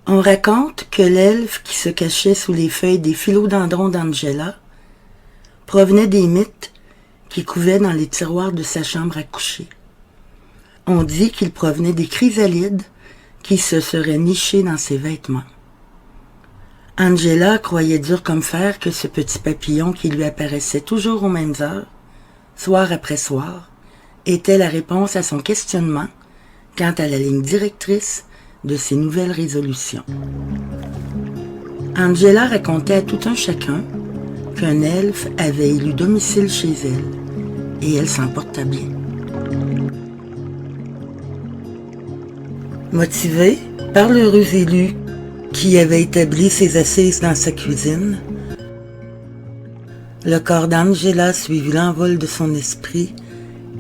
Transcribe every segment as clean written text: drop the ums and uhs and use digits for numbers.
On raconte que l'elfe qui se cachait sous les feuilles des philodendrons d'Angela provenait des mythes qui couvaient dans les tiroirs de sa chambre à coucher. On dit qu'il provenait des chrysalides qui se seraient nichés dans ses vêtements. Angela croyait dur comme fer que ce petit papillon qui lui apparaissait toujours aux mêmes heures, soir après soir, était la réponse à son questionnement quant à la ligne directrice de ses nouvelles résolutions. Angela racontait à tout un chacun qu'un elfe avait élu domicile chez elle, et elle s'en porta bien. Motivée par l'heureux élu qui avait établi ses assises dans sa cuisine, le corps d'Angela suivit l'envol de son esprit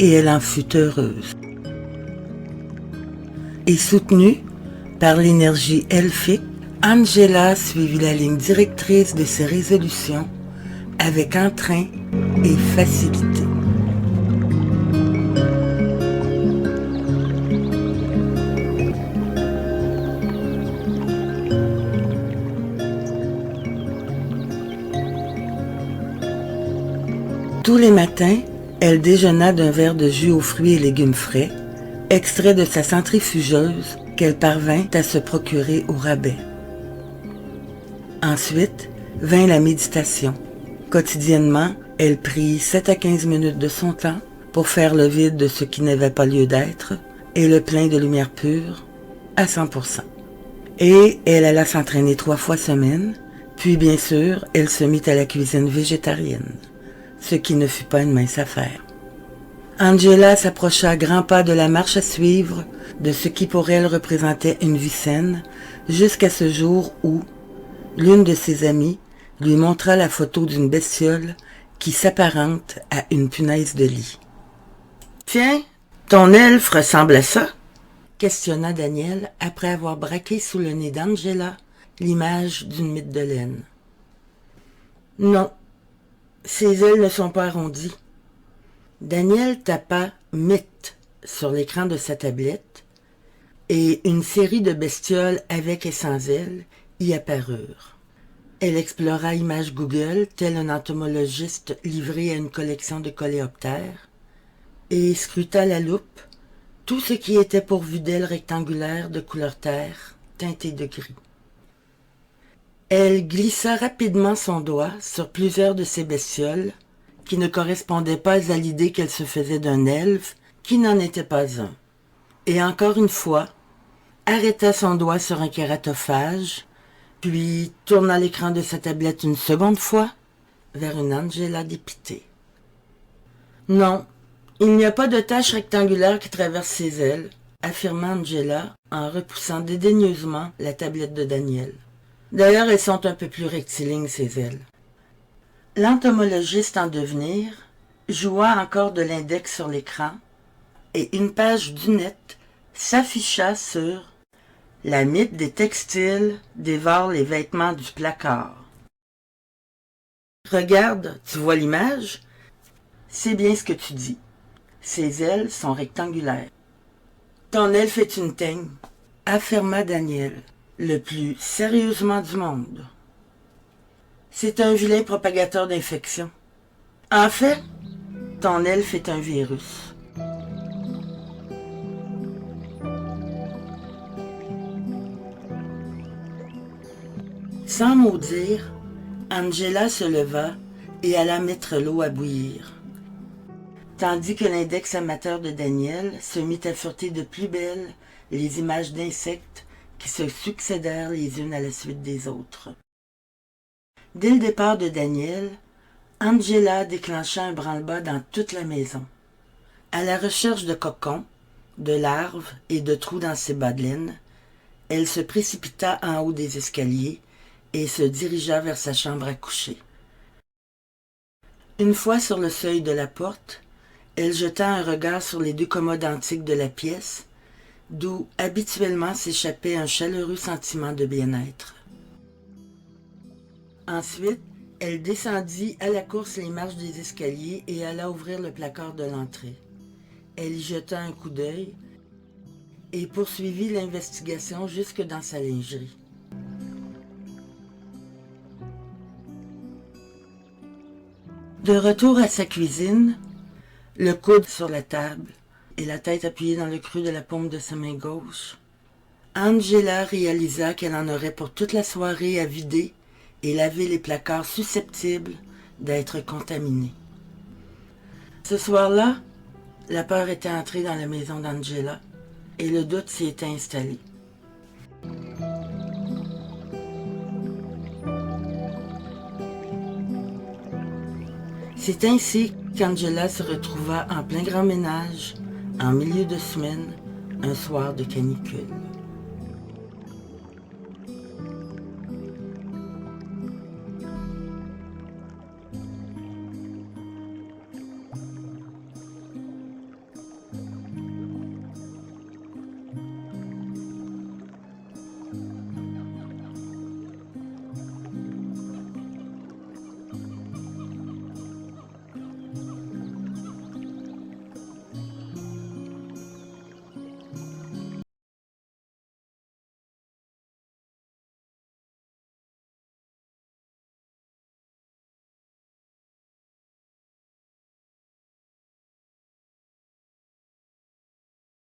et elle en fut heureuse. Et soutenue par l'énergie elfique, Angela suivit la ligne directrice de ses résolutions avec entrain et facilité. Tous les matins, elle déjeuna d'un verre de jus aux fruits et légumes frais, extrait de sa centrifugeuse qu'elle parvint à se procurer au rabais. Ensuite, vint la méditation. Quotidiennement, elle prit 7 à 15 minutes de son temps pour faire le vide de ce qui n'avait pas lieu d'être et le plein de lumière pure à 100%. Et elle alla s'entraîner 3 fois semaine, puis bien sûr, elle se mit à la cuisine végétarienne, ce qui ne fut pas une mince affaire. Angela s'approcha à grands pas de la marche à suivre, de ce qui pour elle représentait une vie saine, jusqu'à ce jour où l'une de ses amies lui montra la photo d'une bestiole qui s'apparente à une punaise de lit. « Tiens, ton elfe ressemble à ça ?» questionna Daniel après avoir braqué sous le nez d'Angela l'image d'une mythe de laine. « Non, ses ailes ne sont pas arrondies. » Daniel tapa « mythe » sur l'écran de sa tablette et une série de bestioles avec et sans ailes y apparurent. Elle explora Images Google, tel un entomologiste livré à une collection de coléoptères, et scruta à la loupe tout ce qui était pourvu d'ailes rectangulaires de couleur terre, teintées de gris. Elle glissa rapidement son doigt sur plusieurs de ces bestioles qui ne correspondaient pas à l'idée qu'elle se faisait d'un elfe qui n'en était pas un. Et encore une fois, arrêta son doigt sur un kératophage, puis tourna l'écran de sa tablette une seconde fois vers une Angela dépitée. Non, il n'y a pas de tache rectangulaire qui traverse ses ailes, affirma Angela en repoussant dédaigneusement la tablette de Daniel. D'ailleurs, elles sont un peu plus rectilignes, ses ailes. L'entomologiste en devenir joua encore de l'index sur l'écran et une page du net s'afficha sur « La mythe des textiles dévore les vêtements du placard. » Regarde, tu vois l'image? C'est bien ce que tu dis. Ses ailes sont rectangulaires. Ton elfe est une teigne, affirma Daniel, le plus sérieusement du monde. C'est un vilain propagateur d'infection. En fait, ton elfe est un virus. Sans mot dire, Angela se leva et alla mettre l'eau à bouillir, tandis que l'index amateur de Daniel se mit à fureter de plus belle les images d'insectes qui se succédèrent les unes à la suite des autres. Dès le départ de Daniel, Angela déclencha un branle-bas dans toute la maison. À la recherche de cocons, de larves et de trous dans ses bas de laine, elle se précipita en haut des escaliers et se dirigea vers sa chambre à coucher. Une fois sur le seuil de la porte, elle jeta un regard sur les 2 commodes antiques de la pièce, d'où habituellement s'échappait un chaleureux sentiment de bien-être. Ensuite, elle descendit à la course les marches des escaliers et alla ouvrir le placard de l'entrée. Elle y jeta un coup d'œil et poursuivit l'investigation jusque dans sa lingerie. De retour à sa cuisine, le coude sur la table et la tête appuyée dans le creux de la paume de sa main gauche, Angela réalisa qu'elle en aurait pour toute la soirée à vider et laver les placards susceptibles d'être contaminés. Ce soir-là, la peur était entrée dans la maison d'Angela et le doute s'y était installé. C'est ainsi qu'Angela se retrouva en plein grand ménage, en milieu de semaine, un soir de canicule.